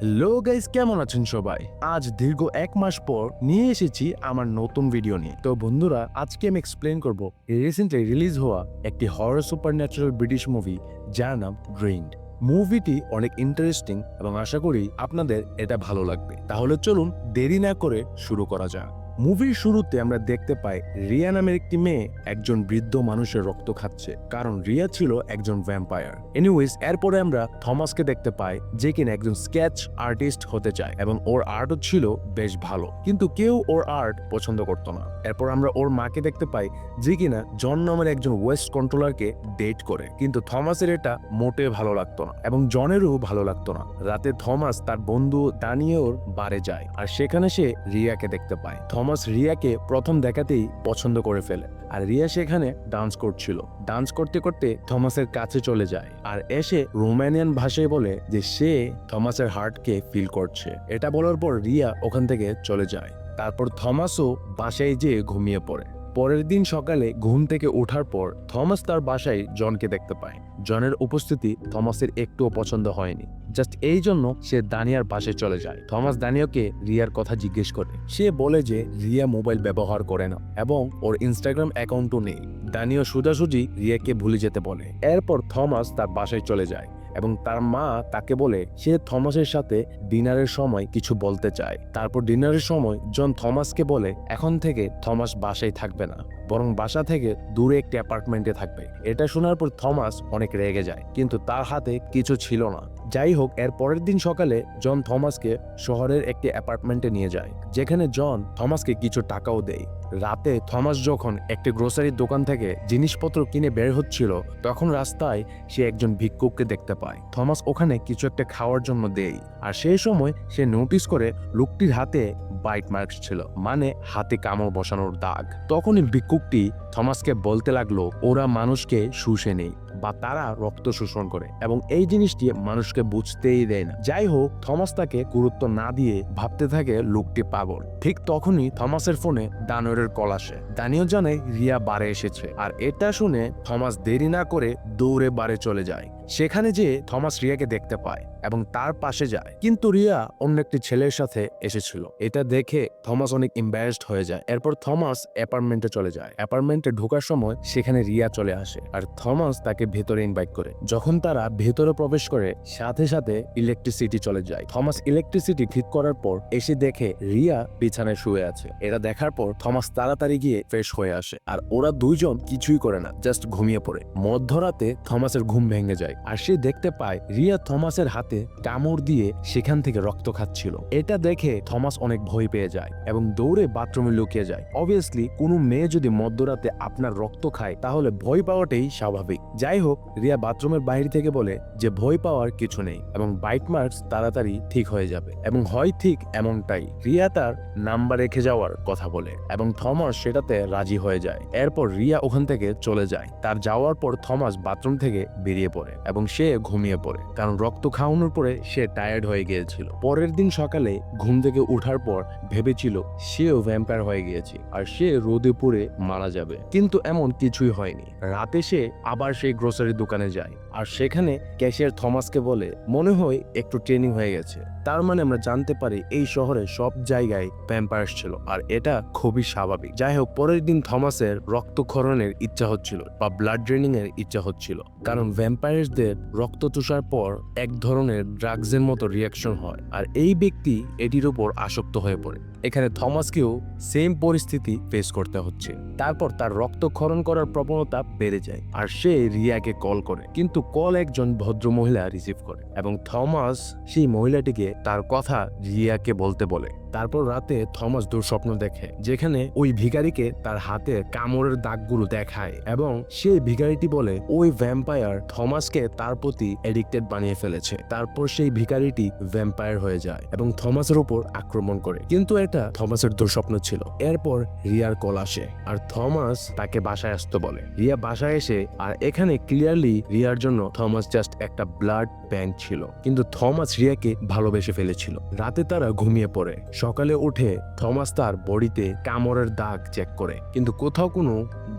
Hello guys, কেমন আছেন সবাই? আজ দীর্ঘ 1 মাস পর নিয়ে এসেছি আমার নতুন ভিডিও নিয়ে। তো বন্ধুরা, আজকে আমি এক্সপ্লেন করব রিসেন্টলি রিলিজ হওয়া একটি হরর সুপারন্যাচারাল ব্রিটিশ মুভি যার নাম ড্রেইনড। মুভিটি অনেক ইন্টারেস্টিং এবং আশা করি আপনাদের এটা ভালো লাগবে। তাহলে চলুন দেরি না করে শুরু করা যাক। মুভির শুরুতে আমরা দেখতে পাই রিয়া নামের একটি মেয়ে একজন বৃদ্ধ মানুষের রক্ত খাচ্ছে, কারণ রিয়া ছিল একজন ভ্যাম্পায়ার। এনিওয়েজ, এরপরে আমরা থমাসকে দেখতে পাই যে কিনা একজন স্কেচ আর্টিস্ট হতে চায় এবং ওর আর্টও ছিল বেশ ভালো, কিন্তু কেউ ওর আর্ট পছন্দ করতো না। এরপর আমরা ওর মাকে দেখতে পাই যে কিনা জন নামের একজন ওয়েস্ট কন্ট্রোলারকে ডেট করে, কিন্তু থমাসের এটা মোটে ভালো লাগতো না এবং জনেরও ভালো লাগতো না। রাতে থমাস তার বন্ধু দানিয়ের বারে যায় আর সেখানে সে রিয়াকে দেখতে পায়। থমাস রিয়াকে প্রথম দেখাতেই পছন্দ করে ফেলে আর রিয়া সেখানে ডান্স করছিল। ডান্স করতে করতে থমাসের কাছে চলে যায় আর এসে রোমানিয়ান ভাষায় বলে যে সে থমাসের হার্টকে ফিল করছে। এটা বলার পর রিয়া ওখান থেকে চলে যায়। তারপর থমাসও বাসায় যেয়ে ঘুমিয়ে পড়ে। পরের দিন সকালে ঘুম থেকে ওঠার পর থমাস তার বাসায় জনকে দেখতে পায়। জনের উপস্থিতি থমাসের একটুও পছন্দ হয়নি। জাস্ট এই জন্য সে দানিয়ার বাসায় চলে যায়। থমাস দানিয়াকে রিয়ার কথা জিজ্ঞেস করে। সে বলে যে রিয়া মোবাইল ব্যবহার করে না এবং ওর ইনস্টাগ্রাম অ্যাকাউন্টও নেই। দানিয়া সোজাসুজি রিয়াকে ভুলে যেতে বলে। এরপর থমাস তার বাসায় চলে যায় এবং তার মা তাকে বলে সে থমাসের সাথে ডিনারের সময় কিছু বলতে চায়। তারপর ডিনারের সময় জন থমাসকে বলে এখন থেকে থমাস বাসায় থাকবে না, বরং বাসা থেকে দূরে একটি অ্যাপার্টমেন্টে থাকবে। এটা শোনার পর থমাস অনেক রেগে যায়, কিন্তু তার হাতে কিছু ছিল না। যাই হোক, এর পরের দিন সকালে জন থমাসকে শহরের একটি অ্যাপার্টমেন্টে নিয়ে যায়, যেখানে জন থমাসকে কিছু টাকাও দেয়। রাতে থমাস যখন একটি গ্রোসারির দোকান থেকে জিনিসপত্র কিনে বের হচ্ছিল, তখন রাস্তায় সে একজন ভিক্ষুককে দেখতে পায়। থমাস ওখানে কিছু একটা খাওয়ার জন্য দেয় আর সেই সময় সে নোটিস করে লোকটির হাতে বাইট মার্কস ছিল, মানে হাতে কামড় বসানোর দাগ। তখনই ভিক্ষুকটি থমাসকে বলতে লাগলো ওরা মানুষকে শুষে নেই বা তারা রক্ত শোষণ করে এবং এই জিনিসটি মানুষকে বুঝতেই দেয় না। যাই হোক, থমাস তাকে গুরুত্ব না দিয়ে ভাবতে থাকে লোকটি পাগল। ঠিক তখনই থমাসের ফোনে দানিয়েলের কল আসে। দানিয়েল জানে রিয়া বারে এসেছে আর এটা শুনে থমাস দেরি না করে দৌড়ে বারে চলে যায়। সেখানে যে থমাস রিয়াকে দেখতে পায় এবং তার পাশে যায়, কিন্তু রিয়া অন্য একটি ছেলের সাথে এসেছিল। এটা দেখে থমাস অনেক এম্বারেসড হয়ে যায়। এরপর থমাস অ্যাপার্টমেন্টে চলে যায়। অ্যাপার্টমেন্টে ঢোকার সময় সেখানে রিয়া চলে আসে আর থমাস তাকে ভেতরে ইনভাইট করে। যখন তারা ভেতরে প্রবেশ করে, সাথে সাথে ইলেকট্রিসিটি চলে যায়। থমাস ইলেকট্রিসিটি ঠিক করার পর এসে দেখে রিয়া বিছানায় শুয়ে আছে। এটা দেখার পর থমাস তাড়াতাড়ি গিয়ে ফ্রেশ হয়ে আসে আর ওরা দুইজন কিছুই করে না, জাস্ট ঘুমিয়ে পড়ে। মধ্যরাতে থমাসের ঘুম ভেঙে যায় আর সে দেখতে পায় রিয়া থমাসের হাতে কামড় দিয়ে সেখান থেকে রক্ত খাচ্ছিল। এটা দেখে থমাস অনেক ভয় পেয়ে যায় এবং দৌড়ে বাথরুমে লুকিয়ে যায়। অবভিয়াসলি কোনো মেয়ে যদি মধ্যরাতে আপনার রক্ত খায় তাহলে ভয় পাওয়াটাই স্বাভাবিক। যাই হোক, রিয়া বাথরুমের বাইরে থেকে বলে যে ভয় পাওয়ার কিছু নেই এবং বাইট মার্কস তাড়াতাড়ি ঠিক হয়ে যাবে, এবং হয় ঠিক এমনটাই। রিয়া তার নাম্বার রেখে যাওয়ার কথা বলে এবং থমাস সেটাতে রাজি হয়ে যায়। এরপর রিয়া ওখান থেকে চলে যায়। তার যাওয়ার পর থমাস বাথরুম থেকে বেরিয়ে পড়ে এবং সে ঘুমিয়ে পড়ে, কারণ রক্ত খাওয়ানোর পরে সে টায়ার্ড হয়ে গিয়েছিল। পরের দিন সকালে ঘুম থেকে ওঠার পর ভেবেছিল সেও ভ্যাম্পায়ার হয়ে গিয়েছে আর সে রোদে পুড়ে মারা যাবে, কিন্তু এমন কিছুই হয়নি। রাতে সে আবার সেই গ্রোসারির দোকানে যায় আর সেখানে ক্যাশিয়ার থমাসকে বলে মনে হয় একটু ট্রেনিং হয়ে গেছে। তার মানে আমরা জানতে পারি এই শহরে সব জায়গায় ভ্যাম্পায়ার ছিল আর এটা খুবই স্বাভাবিক। যাই হোক, পরের দিন থমাসের রক্তক্ষরণের ইচ্ছা হচ্ছিল বা ব্লাড ড্রেনিং এর ইচ্ছা হচ্ছিল, কারণ ভ্যাম্পায়ারদের রক্ত চুষার পর এক ধরনের ড্রাগসের মতো রিয়াকশন হয় আর এই ব্যক্তি এটির উপর আসক্ত হয়ে পড়ে। এখানে থমাসকেও সেম পরিস্থিতি ফেস করতে হচ্ছে। তারপর তার রক্তক্ষরণ করার প্রবণতা বেড়ে যায় আর সে রিয়াকে কল করে, কিন্তু কল একজন ভদ্র মহিলা রিসিভ করে এবং থমাস সেই মহিলাটিকে তার কথা রিয়াকে বলতে বলে। তারপর রাতে থমাস দুঃস্বপ্ন দেখে, যেখানে ওই ভিখারিকে তার হাতে কামড়ের দাগগুলো দেখায় এবং সেই ভিখারিটি বলে ওই ভ্যাম্পায়ার থমাসকে তার প্রতি এডিক্টেড বানিয়ে ফেলেছে। তারপর সেই ভিখারিটি ভ্যাম্পায়ার হয়ে যায় এবং থমাসের উপর আক্রমণ করে, কিন্তু এটা থমাসের দুঃস্বপ্ন ছিল। এরপর রিয়ার কল আসে আর থমাস তাকে বাসায় আসতে বলে। রিয়া বাসায় এসে আর এখানে ক্লিয়ারলি রিয়ার জন্য থমাস জাস্ট একটা ব্লাড ব্যাংক ছিল, কিন্তু থমাস রিয়াকে ভালোবেসে ফেলেছিল। রাতে তারা ঘুমিয়ে পড়ে। সকালে উঠে থমাস তার বডিতে কামড়ের দাগ চেক করে, কিন্তু কোথাও কোনো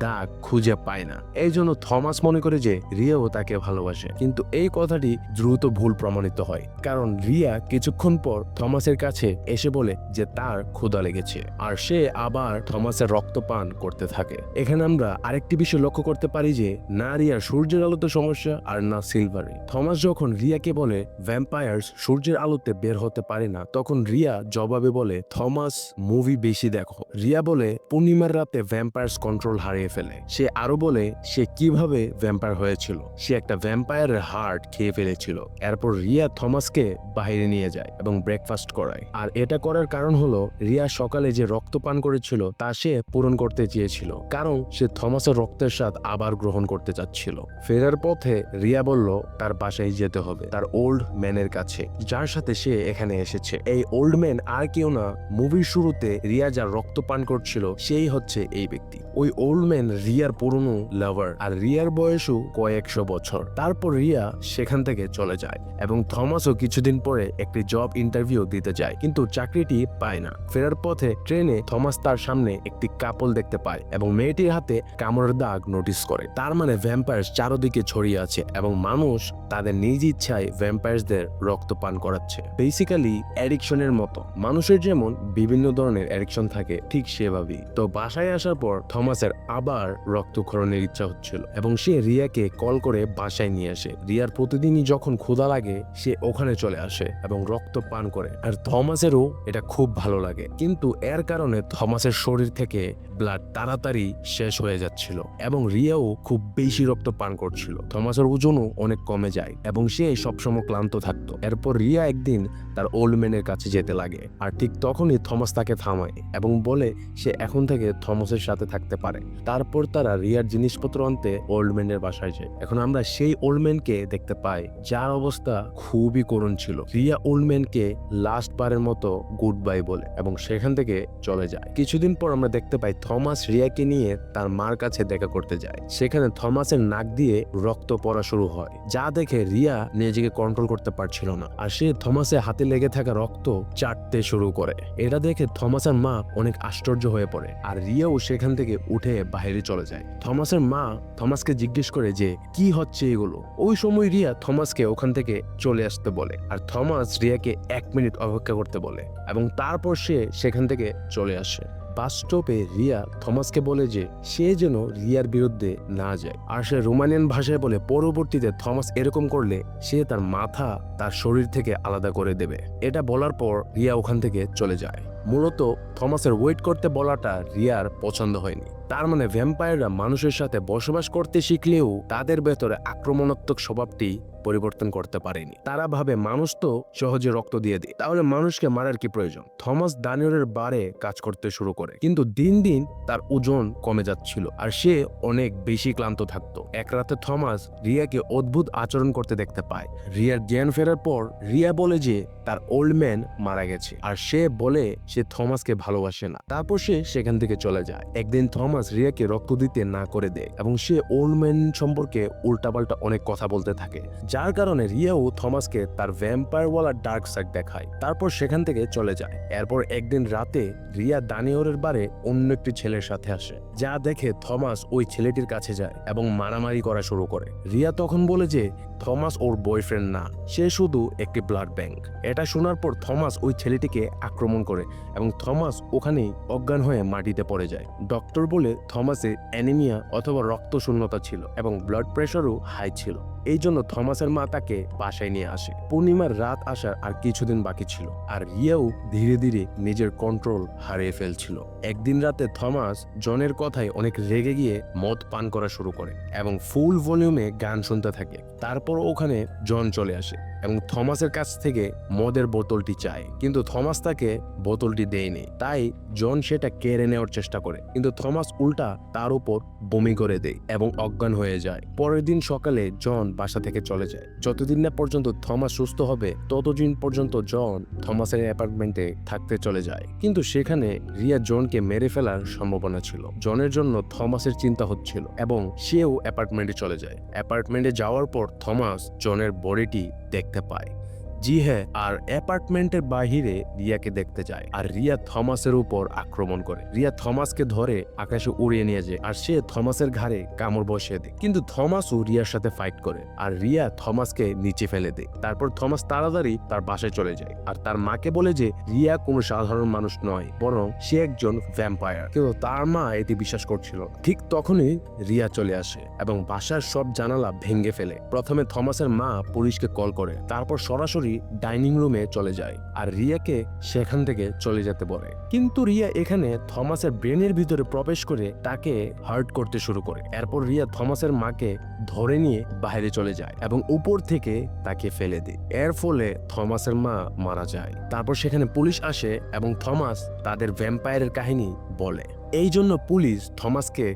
দাগ খুঁজে পায় না। এই জন্য থমাস মনে করে যে রিয়াও তাকে ভালোবাসে, কিন্তু এই কথাটি দ্রুত ভুল প্রমাণিত হয়, কারণ রিয়া কিছুক্ষণ পর থমাসের কাছে এসে বলে যে তার ক্ষুধা লেগেছে, আর সে আবার থমাসের রক্ত পান করতে থাকে। এখানে আমরা আরেকটি বিষয় লক্ষ্য করতে পারি যে না রিয়ার সূর্যের আলোতে সমস্যা আর না সিলভারে। থমাস যখন রিয়াকে বলে ভ্যাম্পায়ার্স সূর্যের আলোতে বের হতে পারে না, তখন রিয়া জবাবে বলে থমাস মুভি বেশি দেখো। রিয়া বলে পূর্ণিমার রাতে ভ্যাম্পায়ার্স কন্ট্রোল হারিয়ে ফেলে। সে আরো বলে সে কিভাবে ভ্যাম্পায়ার হয়েছিল, সে একটা ভ্যাম্পায়ারের হার্ট খেয়ে ফেলেছিল। এরপর রিয়া থমাসকে বাইরে নিয়ে যায় এবং ব্রেকফাস্ট করায়, আর এটা করার কারণ হলো রিয়া সকালে যে রক্ত পান করেছিল তা সে পূরণ করতে চেয়েছিল, কারণ সে থমাসের রক্তের স্বাদ আবার গ্রহণ করতে চাচ্ছিল। ফেরার পথে রিয়া বলল তার বাসায় যেতে হবে, তার ওল্ড ম্যানের কাছে, যার সাথে সে এখানে এসেছে। এই ওল্ড ম্যান আর কেউ না, মুভির শুরুতে রিয়া যার রক্ত পান করছিল সেই হচ্ছে এই ব্যক্তি। ওই ওল্ড ম্যান রিয়ার পুরনো লাভার, আর রিয়ার বয়সও কয়েকশো বছর। তারপর রিয়া সেখান থেকে চলে যায় এবং থমাসও কিছুদিন পরে একটি জব ইন্টারভিউ দিতে যায়, কিন্তু চাকরিটি পায় না। ফেরার পথে ট্রেনে থমাস তার সামনে একটি কাপল দেখতে পায় এবং মেয়েটির হাতে কামড়ের দাগ নোটিস করে। তার মানে ভ্যাম্পায়ার্স চারদিকে ছড়িয়ে আছে এবং মানুষ তাদের নিজ ইচ্ছায় ভ্যাম্পায়ার্সদের রক্ত পান করাচ্ছে। বেসিক্যালি অ্যাডিকশনের মতো, মানুষের যেমন বিভিন্ন ধরনের অ্যাডিকশন থাকে ঠিক সেভাবেই। তো বাসায় আসার পর থমাসের আবার রক্তক্ষরণের ইচ্ছা হচ্ছিল এবং সে রিয়াকে কল করে বাসায় নিয়ে আসে। রিয়ার প্রতিদিনই যখন ক্ষুধা লাগে সে ওখানে চলে আসে এবং রক্ত পান করে, আর থমাসেরও এটা খুব ভালো লাগে, কিন্তু এর কারণে থমাসের শরীর থেকে ব্লাড তাড়াতাড়ি শেষ হয়ে যাচ্ছিল এবং রিয়াও খুব বেশি রক্ত পান করছিল। থমাসের ওজনও অনেক কমে যায় এবং সে সবসময় ক্লান্ত থাকতো। এরপর রিয়া একদিন তার ওল্ড ম্যানের কাছে যেতে লাগে, আর ঠিক তখনই থমাস তাকে থামায় এবং বলে সে এখন থেকে থমাসের সাথে থাকতে পারে। তারপর তারা রিয়ার জিনিসপত্র আনতে ওল্ড ম্যানের বাসায় যায়। এখন আমরা সেই ওল্ড ম্যানকে দেখতে পাই যার অবস্থা খুবই করুণ ছিল। রিয়া ওল্ড ম্যানকে লাস্ট বারের মতো গুড বাই বলে এবং সেখান থেকে চলে যায়। কিছুদিন পর আমরা দেখতে পাই থমাস রিয়াকে নিয়ে তার মার কাছে দেখা করতে যায়। সেখানে থমাসের নাক দিয়ে রক্ত পড়া শুরু হয়, যা দেখে রিয়া নিজেকে কন্ট্রোল করতে পারছিল না, আর সে থমাসের হাতে লেগে থাকা রক্ত চাটতে শুরু করে। এটা দেখে থমাসের মা অনেক আশ্চর্য হয়ে পড়ে, আর রিয়াও সেখান থেকে উঠে বাইরে চলে যায়। থমাসের মা থমাসকে জিজ্ঞেস করে যে কি হচ্ছে এগুলো। ওই সময় রিয়া থমাসকে ওখান থেকে চলে আসতে বলে, আর থমাস রিয়াকে 1 মিনিট অপেক্ষা করতে বলে এবং তারপর সে সেখান থেকে চলে আসে। বাস স্টপে রিয়া থমাসকে বলে যে সে যেন রিয়ার বিরুদ্ধে না যায়, আর সে রোমানিয়ান ভাষায় বলে পরবর্তীতে থমাস এরকম করলে সে তার মাথা তার শরীর থেকে আলাদা করে দেবে। এটা বলার পর রিয়া ওখান থেকে চলে যায়। মূলত থমাসের ওয়েট করতে বলাটা রিয়ার পছন্দ হয়নি। তার মানে ভ্যাম্পায়াররা মানুষের সাথে বসবাস করতে শিখলেও তাদের ভেতরে আক্রমণাত্মক স্বভাবটি পরিবর্তন করতে পারেনি। তারা ভাবে মানুষ তো সহজে রক্ত দিয়ে দেয়, তাহলে মানুষকে মারার কি প্রয়োজন। থমাস দানিয়রের বারে কাজ করতে শুরু করে, কিন্তু দিন দিন তার ওজন কমে যাচ্ছিল আর সে অনেক বেশি ক্লান্ত থাকতো। এক রাতে থমাস রিয়াকে অদ্ভুত আচরণ করতে দেখতে পায়। রিয়ার জ্ঞান ফেরার পর রিয়া বলে যে তার ওল্ড ম্যান মারা গেছে, আর সে বলে সে থমাসকে ভালোবাসে না। তারপর সে সেখান থেকে চলে যায়। একদিন থমাস রিয়াকে রক্ত দিতে না করে দেয় এবং সে ওল্ড ম্যান সম্পর্কে উল্টাপাল্টা অনেক কথা বলতে থাকে, যার কারণে রিয়াও থমাসকে তার ভ্যাম্পায়ারওয়ালা ডার্ক সাইড দেখায়। তারপর সেখান থেকে চলে যায়। এরপর একদিন রাতে রিয়া দানিয়রের বারে অন্য একটি ছেলের সাথে আসে, যা দেখে থমাস ওই ছেলেটির কাছে যায় এবং মারামারি করা শুরু করে। রিয়া তখন বলে যে থমাস ওর বয়ফ্রেন্ড না, সে শুধু একটি ব্লাড ব্যাংক। এটা শোনার পর থমাস ওই ছেলেটিকে আক্রমণ করে এবং থমাস ওখানেই অজ্ঞান হয়ে মাটিতে পড়ে যায়। ডক্টর বলে থমাসের অ্যানিমিয়া অথবা রক্ত শূন্যতা ছিল এবং ব্লাড প্রেশারও হাই ছিল। এই জন্য থমাসের মা তাকে বাসায় নিয়ে আসে। পূর্ণিমার রাত আসার আর কিছুদিন বাকি ছিল, আর রিয়াও ধীরে ধীরে নিজের কন্ট্রোল হারিয়ে ফেলছিল। একদিন রাতে থমাস জনের কথায় অনেক রেগে গিয়ে মদ পান করা শুরু করে এবং ফুল ভলিউমে গান শুনতে থাকে। তারপর ওখানে জন চলে আসে এবং থমাসের কাছ থেকে মদের বোতলটি চায়, কিন্তু থমাস তাকে বোতলটি দেয়নি। তাই জন সেটা কেড়ে নেওয়ার চেষ্টা করে, কিন্তু থমাস উল্টা তার উপর বমি করে দেয় এবং অজ্ঞান হয়ে যায়। পরের দিন সকালে জন বাসা থেকে চলে যায়। যতদিন না পর্যন্ত থমাস সুস্থ হবে ততদিন পর্যন্ত জন থমাসের অ্যাপার্টমেন্টে থাকতে চলে যায়, কিন্তু সেখানে রিয়া জনকে মেরে ফেলার সম্ভাবনা ছিল। জনের জন্য থমাসের চিন্তা হচ্ছিল এবং সেও অ্যাপার্টমেন্টে চলে যায়। অ্যাপার্টমেন্টে যাওয়ার পর থমাস জনের বডিটি দেখতে পায়। জি হ্যাঁ, আর অ্যাপার্টমেন্টের বাহিরে রিয়াকে দেখতে যায় আর রিয়া থমাসের উপর আক্রমণ করে। রিয়া থমাসকে ধরে আকাশে উড়িয়ে নিয়ে যায় আর সে থমাসের ঘাড়ে কামড় বসিয়ে দেয়, কিন্তু থমাসও রিয়ার সাথে ফাইট করে আর রিয়া থমাসকে নিচে ফেলে দেয়। তারপর থমাস তাড়াতাড়ি তার বাসায় চলে যায় আর তার মাকে বলে যে রিয়া কোনো সাধারণ মানুষ নয়, বরং সে একজন ভ্যাম্পায়ার। কিন্তু তার মা এটি বিশ্বাস করছিল। ঠিক তখনই রিয়া চলে আসে এবং বাসার সব জানালা ভেঙে ফেলে। প্রথমে থমাসের মা পুলিশকে কল করে, তারপর সরাসরি ডাইনিং রুমে চলে যায় আর রিয়াকে সেখান থেকে চলে যেতে বলে। কিন্তু রিয়া এখানে থমাসের ব্রেনের ভিতরে প্রবেশ করে তাকে হার্ট করতে শুরু করে। এরপর রিয়া থমাসের মাকে ধরে নিয়ে বাইরে চলে যায় এবং উপর থেকে তাকে ফেলে দেয়। এর ফলে থমাসের মা মারা যায়। তারপর সেখানে পুলিশ আসে এবং থমাস তাদের ভ্যাম্পায়ারের কাহিনী বলে। এই জন্য পুলিশ থমাসকে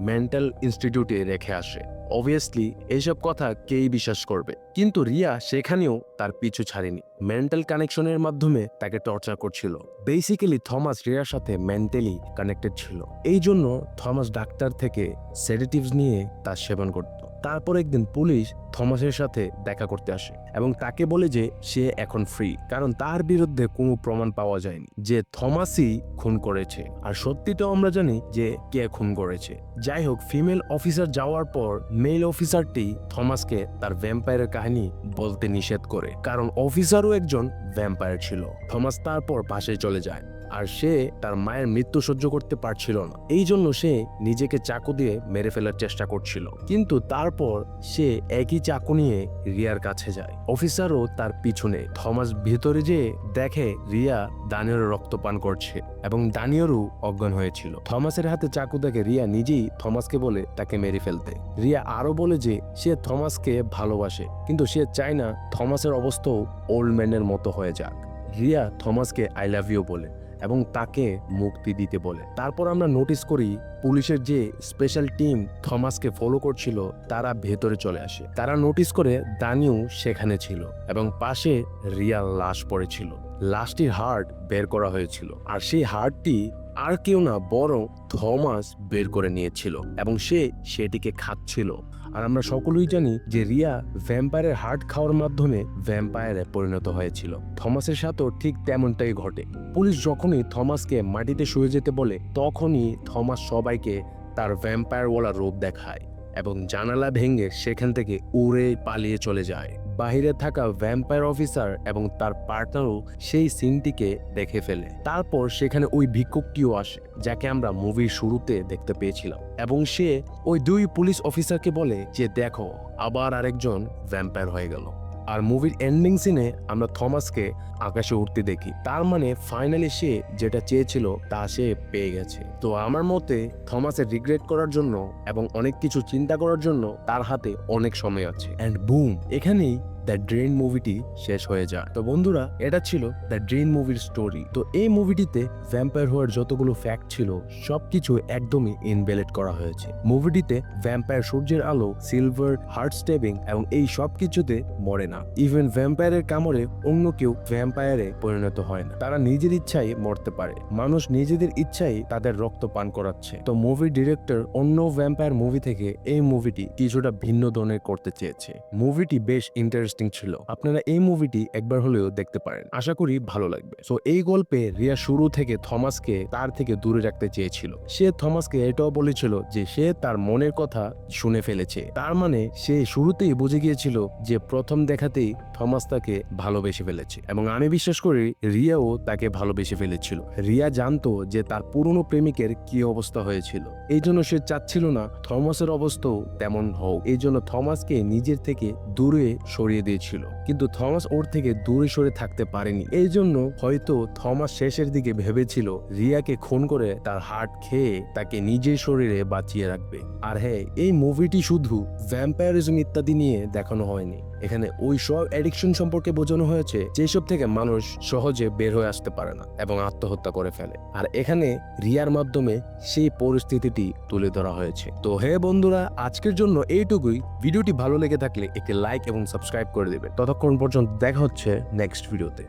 মেন্টাল ইনস্টিটিউটে রেখে আসে। অবভিয়াসলি এইসব কথা কেই বিশ্বাস করবে, কিন্তু রিয়া সেখানেও তার পিছু ছাড়েনি। মেন্টাল কানেকশনের মাধ্যমে তাকে টর্চার করছিল। বেসিক্যালি থমাস রিয়ার সাথে মেন্টালি কানেক্টেড ছিল। এই জন্য থমাস ডাক্তার থেকে সেডেটিভস নিয়ে তার সেবন করত। তারপর একদিন পুলিশ থমাসের সাথে দেখা করতে আসে এবং তাকে বলে যে সে এখন ফ্রি, কারণ তার বিরুদ্ধে কোনো প্রমাণ পাওয়া যায়নি যে থমাসই খুন করেছে। আর সত্যিটাও আমরা জানি যে কে খুন করেছে। যাই হোক, ফিমেল অফিসার যাওয়ার পর মেল অফিসারটি থমাসকে তার ভ্যাম্পায়ারের কাহিনী বলতে নিষেধ করে, কারণ অফিসারও একজন ভ্যাম্পায়ার ছিল। থমাস তারপর বাসায় চলে যায় আর সে তার মায়ের মৃত্যু সহ্য করতে পারছিল না। এই জন্য সে নিজেকে চাকু দিয়ে মেরে ফেলার চেষ্টা করছিল, কিন্তু তারপর সে একই চাকু নিয়ে রিয়ার কাছে যায়। অফিসারও তার পিছনে। থমাস ভেতরে যেয়ে দেখে রিয়া দানিয়েলের রক্ত পান করছে এবং দানিয়েলও অজ্ঞান হয়েছিল। থমাসের হাতে চাকু দেখে রিয়া নিজেই থমাসকে বলে তাকে মেরে ফেলতে। রিয়া আরো বলে যে সে থমাসকে ভালোবাসে, কিন্তু সে চায় না থমাসের অবস্থাও ওল্ড ম্যানের মতো হয়ে যাক। রিয়া থমাসকে আই লাভ ইউ বলে এবং তাকে মুক্তি দিতে বলে। তারপর আমরা নোটিস করি পুলিশের যে স্পেশাল টিম থমাসকে ফলো করছিল তারা ভেতরে চলে আসে। তারা নোটিস করে দানিও সেখানে ছিল এবং পাশে রিয়ার লাশ পড়েছিল। লাশটির হার্ট বের করা হয়েছিল আর সেই হার্টটি আর কেউ না বরং থমাস বের করে নিয়েছিল এবং সে সেটিকে খাচ্ছিল। আর আমরা সকলেই জানি যে রিয়া ভ্যাম্পায়ারের হার্ট খাওয়ার মাধ্যমে ভ্যাম্পায়ারে পরিণত হয়েছিল। থমাসের সাথেও ঠিক তেমনটাই ঘটে। পুলিশ যখনই থমাসকে মাটিতে শুয়ে যেতে বলে তখনই থমাস সবাইকে তার ভ্যাম্পায়ারওয়ালা রূপ দেখায় এবং জানালা ভেঙে সেখান থেকে উড়ে পালিয়ে চলে যায়। বাহিরে থাকা ভ্যাম্পায়ার অফিসার এবং তার পার্টনারও সেই সিনটিকে দেখে ফেলে। তারপর সেখানে ওই ভিক্ষুকটিও আসে যাকে আমরা মুভির শুরুতে দেখতে পেয়েছিলাম এবং সে ওই দুই পুলিশ অফিসারকে বলে যে দেখো, আবার আরেকজন ভ্যাম্পায়ার হয়ে গেল। আর মুভির এন্ডিং সিনে আমরা থমাসকে আকাশে উঠতে দেখি। তার মানে ফাইনালি সে যেটা চেয়েছিল তা সে পেয়ে গেছে। তো আমার মতে থমাসের রিগ্রেট করার জন্য এবং অনেক কিছু চিন্তা করার জন্য তার হাতে অনেক সময় আছে। অ্যান্ড বুম, এখানেই দ্য ড্রেন মুভিটি শেষ হয়ে যায়। তো বন্ধুরা, এটা ছিল দ্য ড্রেন মুভির স্টোরি। তো এই মুভিটিতে ভ্যাম্পায়ার হওয়ার যতগুলো ফ্যাক্ট ছিল সবকিছু একদমই ইনভ্যালিড করা হয়েছে। মুভিটিতে ভ্যাম্পায়ার সূর্যের আলো, সিলভার, হার্ট স্টেবিং এবং এই সব কিছুতে মরে না। ইভেন ভ্যাম্পায়ারের কামড়ে অন্য কেউ ভ্যাম্পায়ারে পরিণত হয় না। তারা নিজের ইচ্ছায় মরতে পারে। মানুষ নিজেদের ইচ্ছায় তাদের রক্ত পান করাচ্ছে। তো মুভির ডিরেক্টর অন্য ভ্যাম্পায়ার মুভি থেকে এই মুভিটি কিছুটা ভিন্ন ধরনের করতে চেয়েছে। মুভিটি বেশ ইন্টারেস্টিং ছিল। আপনারা এই মুভিটি একবার হলেও দেখতে পারেন, আশা করি ভালো লাগবে। সো এই গল্পে রিয়া শুরু থেকে থমাসকে তার থেকে দূরে রাখতে চেয়েছিল। সে থমাসকে এটাও বলেছিল যে সে তার মনের কথা শুনে ফেলেছে। তার মানে সে শুরুতেই বুঝে গিয়েছিল যে প্রথম দেখাতেই থমাস তাকে ভালোবেসে ফেলেছে এবং আমি বিশ্বাস করি রিয়াও তাকে ভালোবেসে ফেলেছিল। রিয়া জানতো যে তার পুরনো প্রেমিকের কি অবস্থা হয়েছিল, এই জন্য সে চাচ্ছিল না থমাসের অবস্থাও তেমন হোক। এই জন্য থমাসকে নিজের থেকে দূরে সরিয়ে দিয়েছিল, কিন্তু থমাস ওর থেকে দূরে সরে থাকতে পারেনি। এই জন্য হয়তো থমাস শেষের দিকে ভেবেছিল রিয়াকে খুন করে তার হার্ট খেয়ে তাকে নিজের শরীরে বাঁচিয়ে রাখবে। আর হ্যাঁ, এই মুভিটি শুধু ভ্যাম্পায়ারিজম ইত্যাদি নিয়ে দেখানো হয়নি। এখানে ওই সব অ্যাডিকশন সম্পর্কে বোঝানো হয়েছে যেসব থেকে মানুষ সহজে বের হয়ে আসতে পারে না এবং আত্মহত্যা করে ফেলে। আর এখানে রিয়ার মাধ্যমে সেই পরিস্থিতিটি তুলে ধরা হয়েছে। তো হে বন্ধুরা, আজকের জন্য এইটুকুই। ভিডিওটি ভালো লেগে থাকলে একটি লাইক এবং সাবস্ক্রাইব করে দেবেন। ততক্ষণ পর্যন্ত দেখা হচ্ছে নেক্সট ভিডিওতে।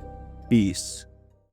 পিস।